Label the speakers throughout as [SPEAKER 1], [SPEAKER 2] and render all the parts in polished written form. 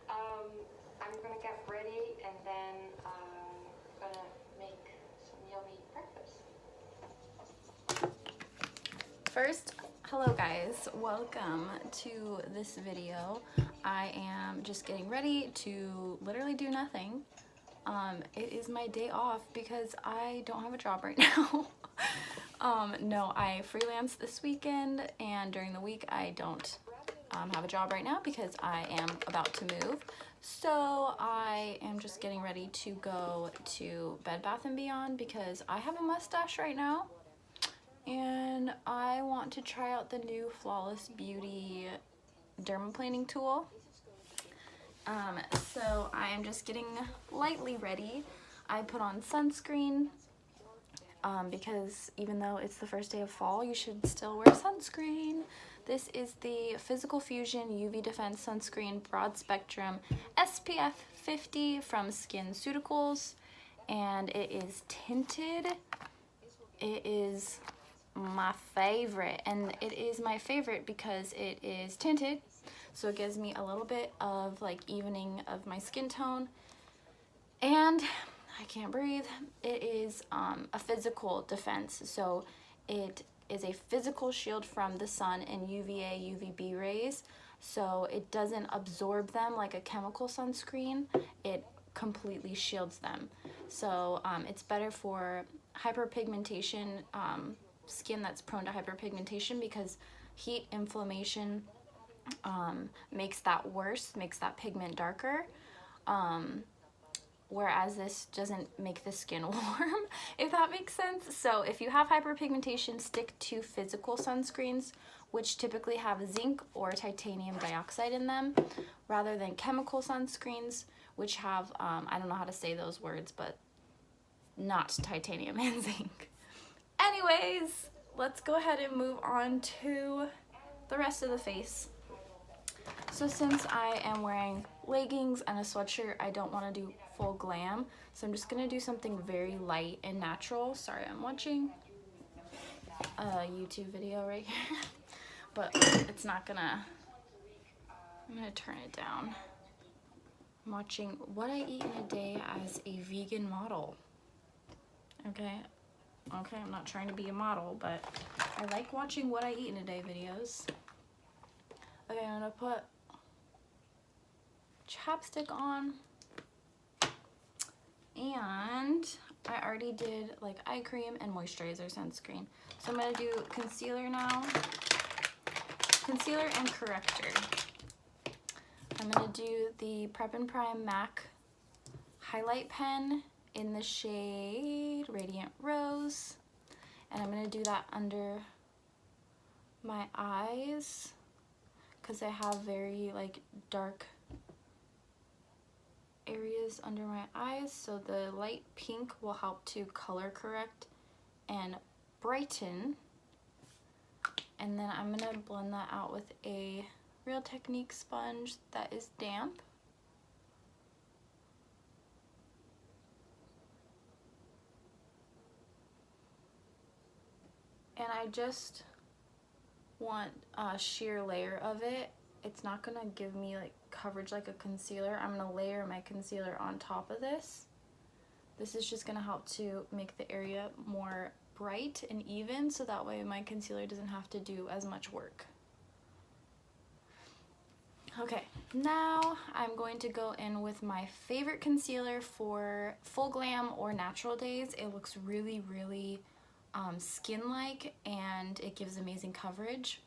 [SPEAKER 1] I'm gonna get ready and then gonna make some yummy breakfast. First, hello guys, welcome to this video. I am just getting ready to literally do nothing. It is my day off because I don't have a job right now. No, I freelance this weekend, and during the week I don't have a job right now because I am about to move. So I am just getting ready to go to Bed Bath & Beyond because I have a mustache right now and I want to try out the new Flawless Beauty dermaplaning tool. So I am just getting lightly ready. I put on sunscreen because even though it's the first day of fall, you should still wear sunscreen. This is the Physical Fusion UV Defense Sunscreen Broad Spectrum SPF 50 from SkinCeuticals, and it is tinted. It is my favorite, and it is my favorite because it is tinted, so it gives me a little bit of like evening of my skin tone, and I can't breathe. It is a physical defense, so it is a physical shield from the sun and UVA, UVB rays, so it doesn't absorb them like a chemical sunscreen. It completely shields them. So it's better for hyperpigmentation, skin that's prone to hyperpigmentation, because heat, inflammation makes that worse, makes that pigment darker. Whereas this doesn't make the skin warm, if that makes sense. So if you have hyperpigmentation, stick to physical sunscreens, which typically have zinc or titanium dioxide in them, rather than chemical sunscreens, which have, I don't know how to say those words, but not titanium and zinc. Anyways, let's go ahead and move on to the rest of the face. So since I am wearing leggings and a sweatshirt, I don't want to do full glam. So I'm just going to do something very light and natural. Sorry, I'm watching a YouTube video right here. But it's not gonna, I'm going to turn it down. I'm watching what I eat in a day as a vegan model. Okay, I'm not trying to be a model, but I like watching what I eat in a day videos. Okay, I'm going to put chapstick on, and I already did like eye cream and moisturizer sunscreen. So I'm gonna do concealer now, concealer and corrector. I'm gonna do the Prep and Prime MAC highlight pen in the shade Radiant Rose, and I'm gonna do that under my eyes because I have very like dark areas under my eyes, so the light pink will help to color correct and brighten. And then I'm gonna blend that out with a Real Technique sponge that is damp. And I just want a sheer layer of it. It's not gonna give me like coverage like a concealer. I'm gonna layer my concealer on top of this. This is just gonna help to make the area more bright and even, so that way my concealer doesn't have to do as much work. Okay, now I'm going to go in with my favorite concealer for full glam or natural days. It looks really, really skin-like, and it gives amazing coverage,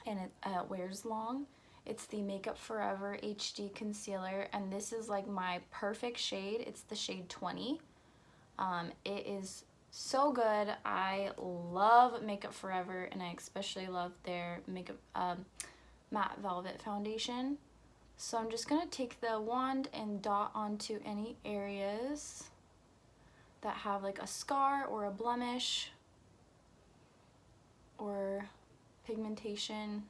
[SPEAKER 1] and it wears long. It's the Makeup Forever HD Concealer, and this is like my perfect shade. It's the shade 20. It is so good. I love Makeup Forever, and I especially love their makeup matte velvet foundation. So I'm just gonna take the wand and dot onto any areas that have like a scar or a blemish or pigmentation.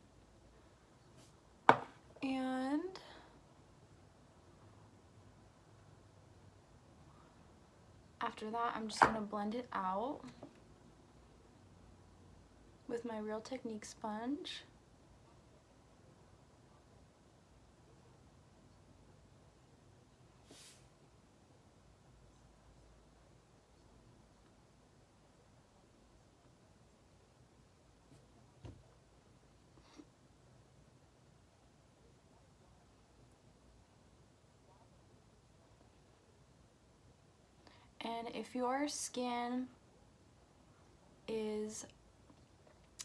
[SPEAKER 1] And after that, I'm just gonna blend it out with my Real Technique sponge. And if your skin is,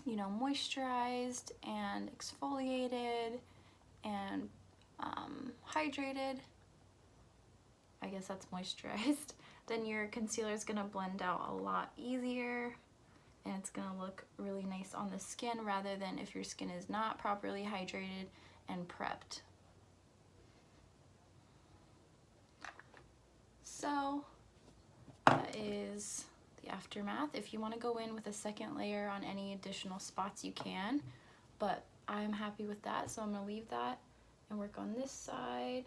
[SPEAKER 1] you know, moisturized and exfoliated and hydrated, I guess that's moisturized, then your concealer is gonna blend out a lot easier and it's gonna look really nice on the skin rather than if your skin is not properly hydrated and prepped. So that is the aftermath. If you want to go in with a second layer on any additional spots, you can, but I'm happy with that, so I'm going to leave that and work on this side.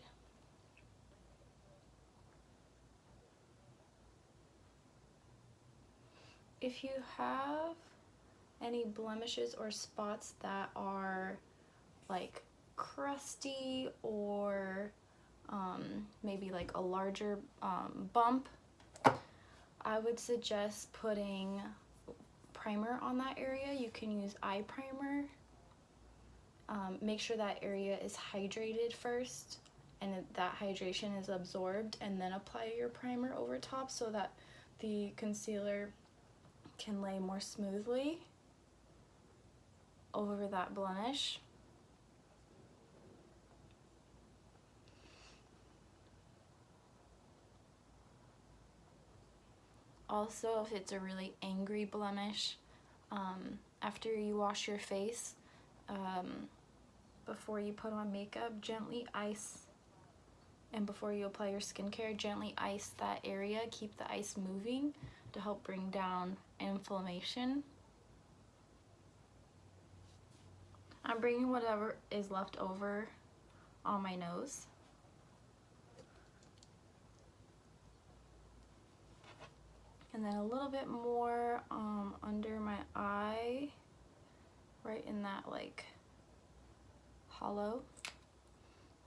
[SPEAKER 1] If you have any blemishes or spots that are like crusty or maybe like a larger bump, I would suggest putting primer on that area. You can use eye primer. Make sure that area is hydrated first and that hydration is absorbed, and then apply your primer over top so that the concealer can lay more smoothly over that blemish. Also, if it's a really angry blemish, after you wash your face, before you put on makeup, gently ice, and before you apply your skincare, gently ice that area. Keep the ice moving to help bring down inflammation. I'm bringing whatever is left over on my nose. And then a little bit more under my eye, right in that like hollow.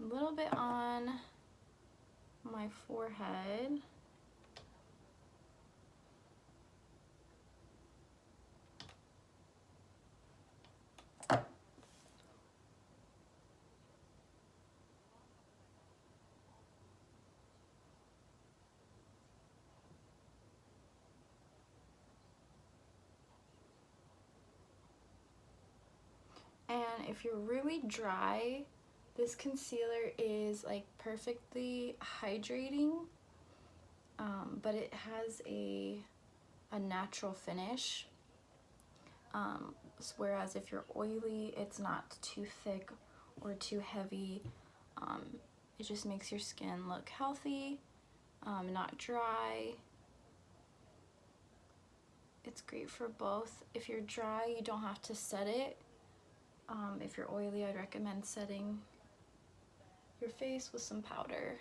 [SPEAKER 1] A little bit on my forehead. And if you're really dry, this concealer is like perfectly hydrating, but it has a natural finish. Whereas if you're oily, it's not too thick or too heavy. It just makes your skin look healthy, not dry. It's great for both. If you're dry, you don't have to set it. If you're oily, I'd recommend setting your face with some powder.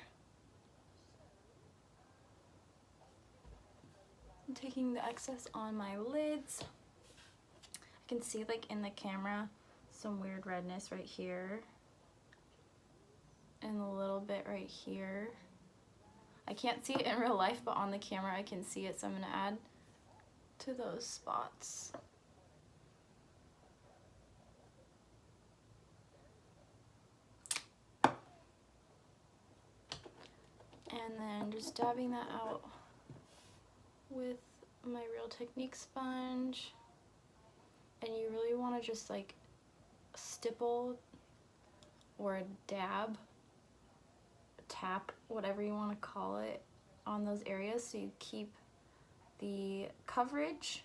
[SPEAKER 1] I'm taking the excess on my lids. I can see like in the camera some weird redness right here and a little bit right here. I can't see it in real life, but on the camera I can see it, so I'm going to add to those spots. And then just dabbing that out with my Real Technique sponge. And you really want to just like stipple or dab, tap, whatever you want to call it, on those areas so you keep the coverage.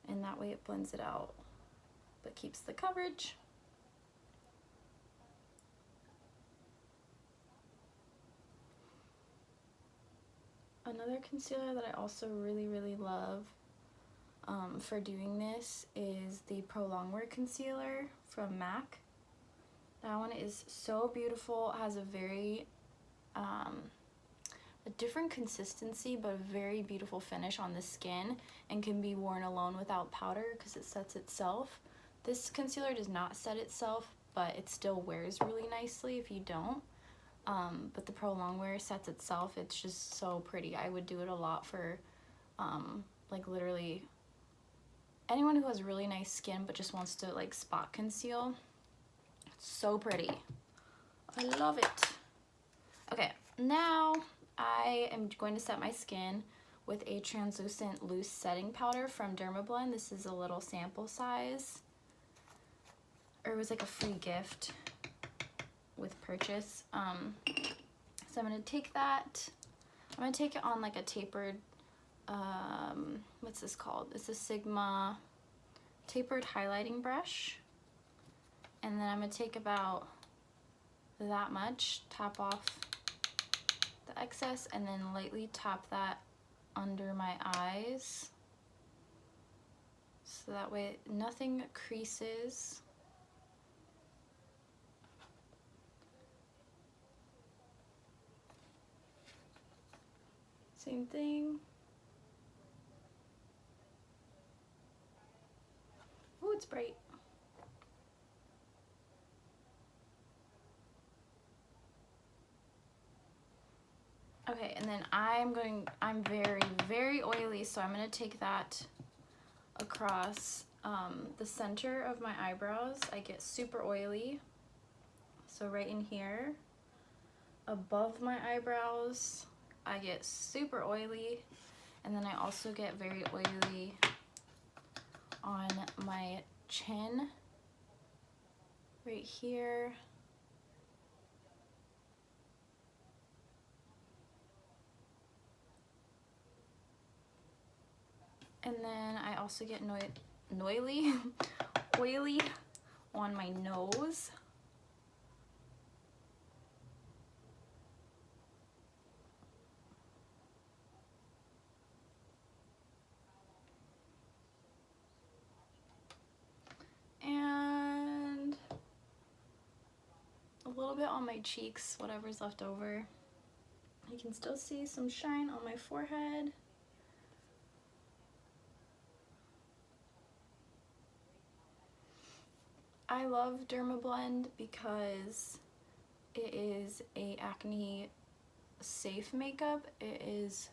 [SPEAKER 1] And that way it blends it out, but keeps the coverage. Another concealer that I also really love for doing this is the Pro Longwear concealer from MAC. That one is so beautiful. It has a very a different consistency, but a very beautiful finish on the skin, and can be worn alone without powder because it sets itself. This concealer does not set itself, but it still wears really nicely if you don't. But the Pro Longwear sets itself. It's just so pretty. I would do it a lot for like literally anyone who has really nice skin but just wants to like spot conceal. It's so pretty. I love it. Okay, Now I am going to set my skin with a translucent loose setting powder from Dermablend. This is a little sample size, or it was like a free gift with purchase. So I'm gonna take that. I'm gonna take it on like a tapered, what's this called? It's a Sigma tapered highlighting brush. And then I'm gonna take about that much, tap off the excess, and then lightly tap that under my eyes. So that way nothing creases. Same thing. Oh, it's bright. Okay, and then I'm very, very oily, so I'm gonna take that across the center of my eyebrows. I get super oily. So right in here, above my eyebrows, I get super oily. And then I also get very oily on my chin, right here. And then I also get oily on my nose. And a little bit on my cheeks, whatever's left over. You can still see some shine on my forehead. I love Dermablend because it is a acne safe makeup. It is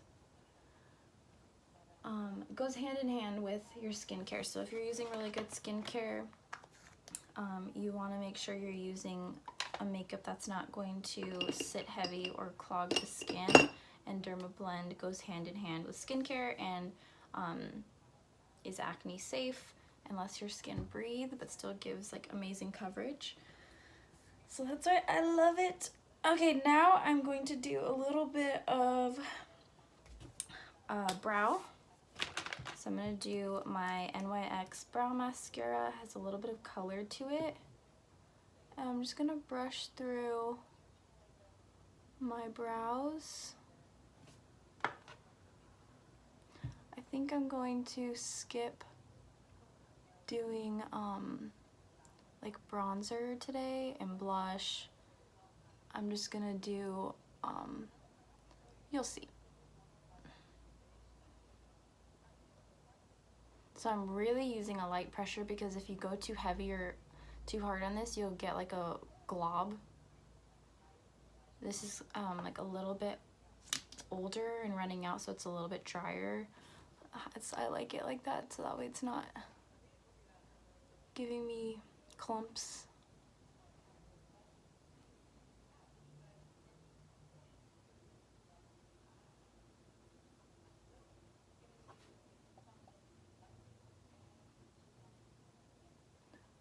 [SPEAKER 1] goes hand in hand with your skincare. So if you're using really good skincare, you want to make sure you're using a makeup that's not going to sit heavy or clog the skin. And Dermablend goes hand in hand with skincare and is acne safe. Unless your skin breathes, but still gives like amazing coverage. So that's why I love it. Okay, now I'm going to do a little bit of brow. So I'm gonna do my NYX brow mascara. It has a little bit of color to it. And I'm just gonna brush through my brows. I think I'm going to skip doing like bronzer today and blush. I'm just gonna do you'll see. So I'm really using a light pressure because if you go too heavy or too hard on this, you'll get like a glob. This is like a little bit older and running out, so it's a little bit drier. I like it like that, so that way it's not giving me clumps.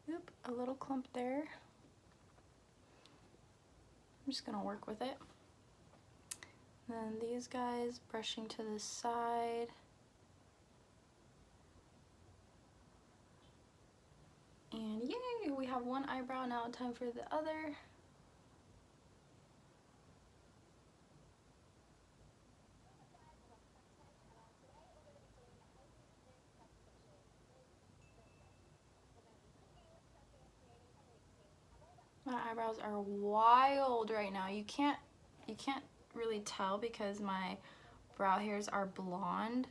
[SPEAKER 1] Oop, a little clump there. I'm just gonna work with it. And then these guys brushing to the side. And yay, we have one eyebrow now, time for the other. My eyebrows are wild right now. You can't really tell because my brow hairs are blonde.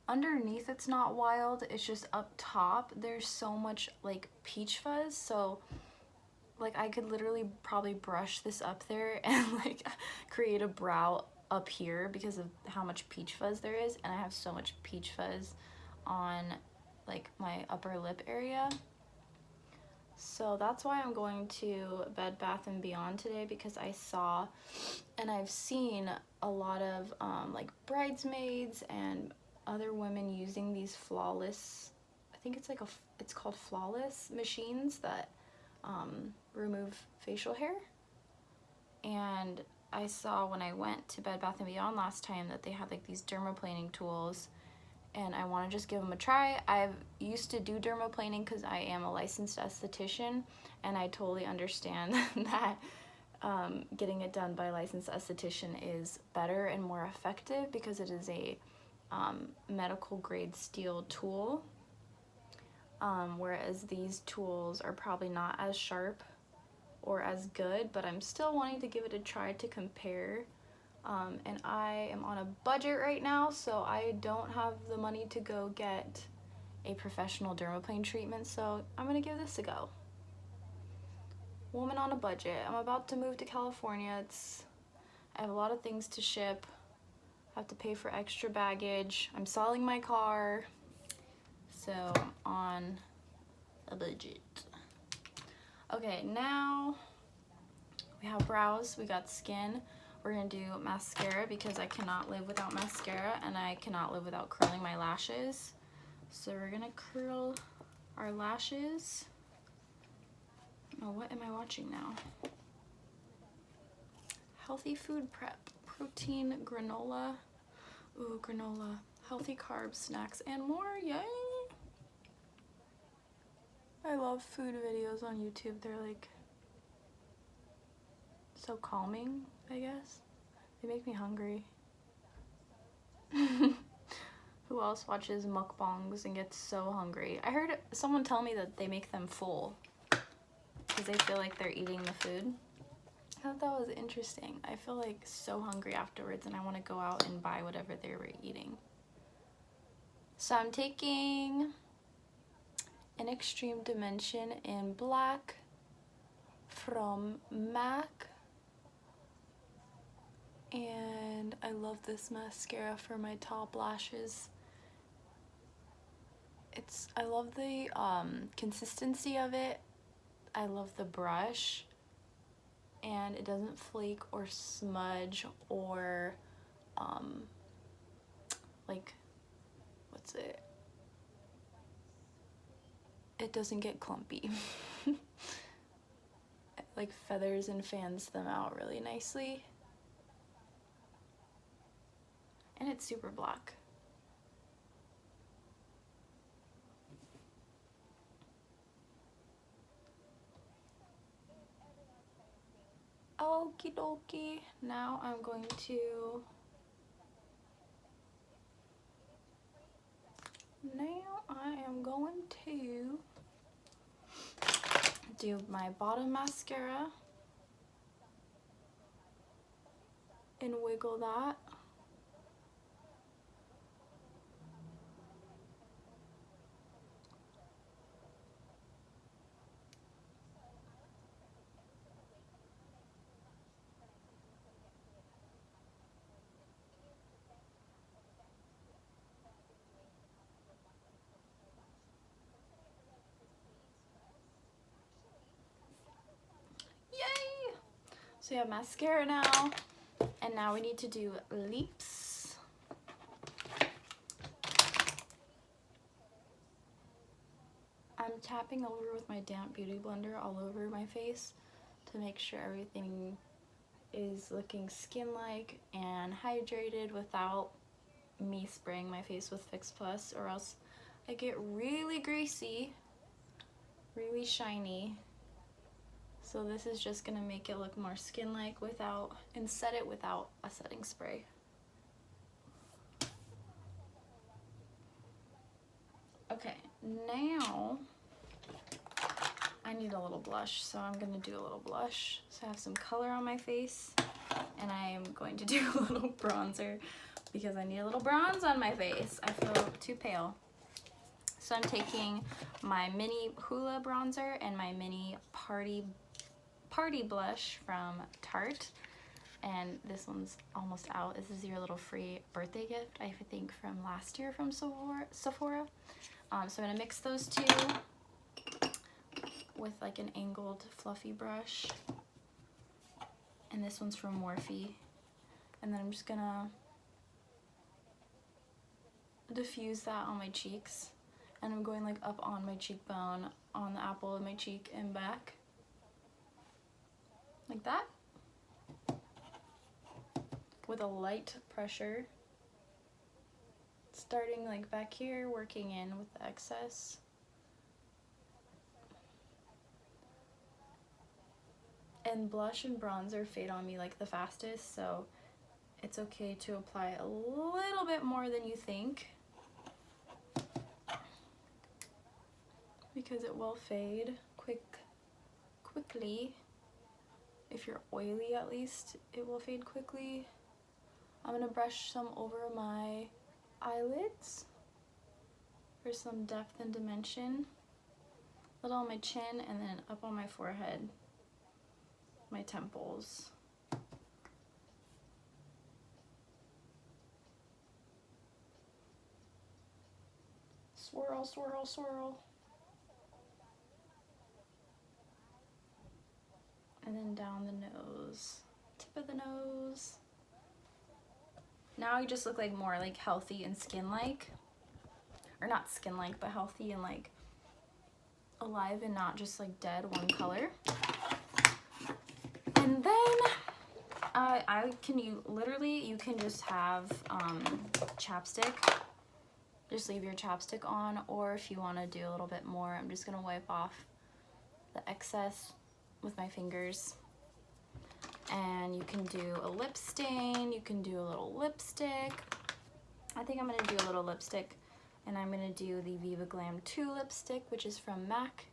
[SPEAKER 1] Underneath it's not wild, it's just up top there's so much like peach fuzz, so like I could literally probably brush this up there and like create a brow up here because of how much peach fuzz there is, and I have so much peach fuzz on like my upper lip area. So So that's why I'm going to Bed Bath & Beyond today, because I saw and I've seen a lot of like bridesmaids and other women using these flawless, I think it's like it's called flawless machines that remove facial hair. And I saw when I went to Bed Bath & Beyond last time that they had like these dermaplaning tools, and I want to just give them a try. I've used to do dermaplaning because I am a licensed esthetician, and I totally understand that getting it done by a licensed esthetician is better and more effective because it is a medical grade steel tool, whereas these tools are probably not as sharp or as good, but I'm still wanting to give it a try to compare. And I am on a budget right now, so I don't have the money to go get a professional dermaplane treatment, so I'm gonna give this a go. Woman on a budget. I'm about to move to California. I have a lot of things to ship. I have to pay for extra baggage. I'm selling my car, so I'm on a budget. Okay, now we have brows, we got skin. We're gonna do mascara because I cannot live without mascara, and I cannot live without curling my lashes. So we're gonna curl our lashes. Oh, what am I watching now? Healthy food prep, protein, granola. Ooh, granola. Healthy carbs, snacks, and more, yay! I love food videos on YouTube. They're like so calming, I guess. They make me hungry. Who else watches mukbangs and gets so hungry? I heard someone tell me that they make them full because they feel like they're eating the food. I thought that was interesting. I feel like so hungry afterwards and I want to go out and buy whatever they were eating. So I'm taking an Extreme Dimension in black from MAC. And I love this mascara for my top lashes. I love the consistency of it. I love the brush, and it doesn't flake or smudge or like, what's it? It doesn't get clumpy. It, like, feathers and fans them out really nicely. And it's super black. Okie dokie. Now I'm going to do my bottom mascara and wiggle that. Yay! So we have mascara now, and now we need to do lips. I'm tapping over with my damp beauty blender all over my face to make sure everything is looking skin-like and hydrated without me spraying my face with Fix Plus, or else I get really greasy, really shiny. So this is just gonna make it look more skin-like and set it without a setting spray. Okay, now I need a little blush, so I'm gonna do a little blush. So I have some color on my face, and I am going to do a little bronzer because I need a little bronze on my face. I feel too pale. So I'm taking my mini Hula bronzer and my mini Party blush from Tarte, and this one's almost out. This is your little free birthday gift, I think, from last year from Sephora. So I'm gonna mix those two with like an angled fluffy brush. And this one's from Morphe. And then I'm just gonna diffuse that on my cheeks. And I'm going like up on my cheekbone, on the apple of my cheek and back. Like that. With a light pressure. Starting like back here, working in with the excess. And blush and bronzer fade on me like the fastest, so it's okay to apply a little bit more than you think, because it will fade quickly. If you're oily, at least, it will fade quickly. I'm gonna brush some over my eyelids for some depth and dimension. A little on my chin and then up on my forehead, my temples. Swirl, swirl, swirl. And then down the nose, tip of the nose. Now you just look like more like healthy and skin-like. Or not skin-like, but healthy and like alive and not just like dead one color. And then you can just have chapstick. Just leave your chapstick on, or if you want to do a little bit more, I'm just gonna wipe off the excess with my fingers. And you can do a lip stain, you can do a little lipstick. I think I'm gonna do a little lipstick, and I'm gonna do the Viva Glam 2 lipstick, which is from MAC.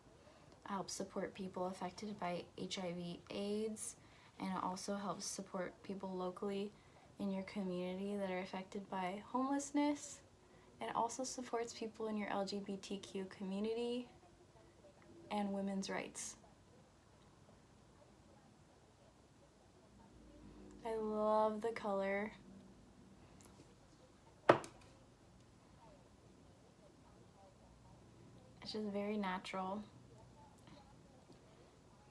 [SPEAKER 1] It helps support people affected by HIV/AIDS, and it also helps support people locally in your community that are affected by homelessness. It also supports people in your LGBTQ community and women's rights. I love the color. It's just very natural.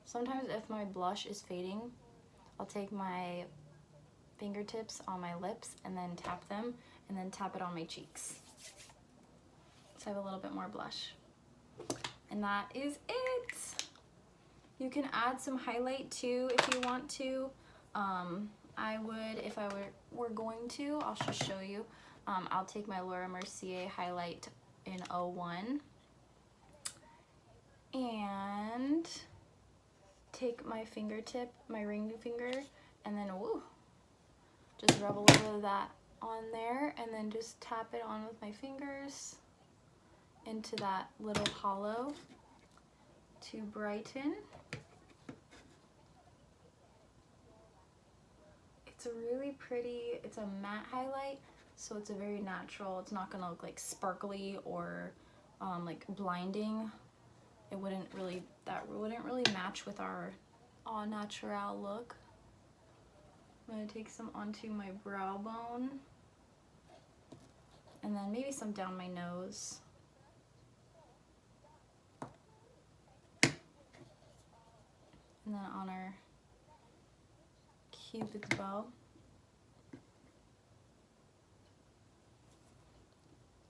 [SPEAKER 1] Sometimes if my blush is fading, I'll take my fingertips on my lips and then tap them, and then tap it on my cheeks. So I have a little bit more blush. And that is it. You can add some highlight too if you want to. I would, if I were going to, I'll just show you. I'll take my Laura Mercier highlight in 01 and take my fingertip, my ring finger, and then just rub a little bit of that on there, and then just tap it on with my fingers into that little hollow to brighten. It's a really pretty, it's a matte highlight, so it's a very natural, it's not gonna look like sparkly or like blinding. It wouldn't really, that wouldn't really match with our au naturel look. I'm gonna take some onto my brow bone, and then maybe some down my nose. And then on our Cupid's bow.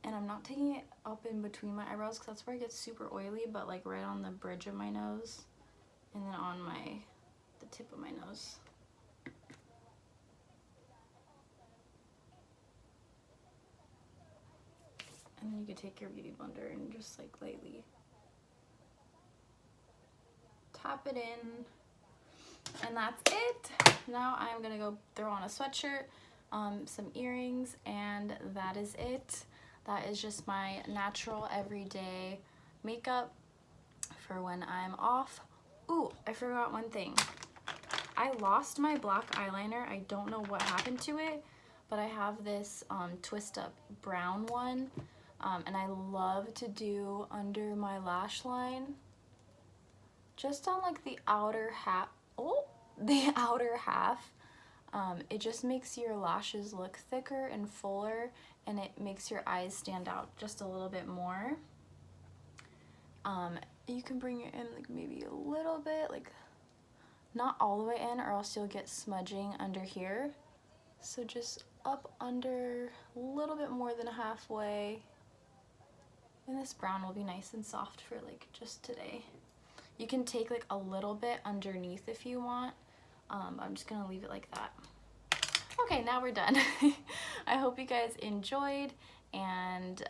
[SPEAKER 1] And I'm not taking it up in between my eyebrows because that's where it gets super oily, but like right on the bridge of my nose, and then on the tip of my nose. And then you can take your beauty blender and just like lightly tap it in. And that's it. Now I'm gonna go throw on a sweatshirt, some earrings, and that is it. That is just my natural everyday makeup for when I'm off. Ooh, I forgot one thing. I lost my black eyeliner. I don't know what happened to it, but I have this twist up brown one, and I love to do under my lash line, just on like the outer half. The outer half. It just makes your lashes look thicker and fuller, and it makes your eyes stand out just a little bit more. You can bring it in like maybe a little bit, like not all the way in, or else you'll get smudging under here. So just up under a little bit more than halfway. And this brown will be nice and soft for like just today. You can take like a little bit underneath if you want. I'm just gonna leave it like that. Okay, now we're done. I hope you guys enjoyed, and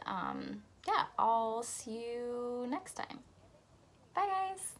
[SPEAKER 1] yeah, I'll see you next time. Bye guys!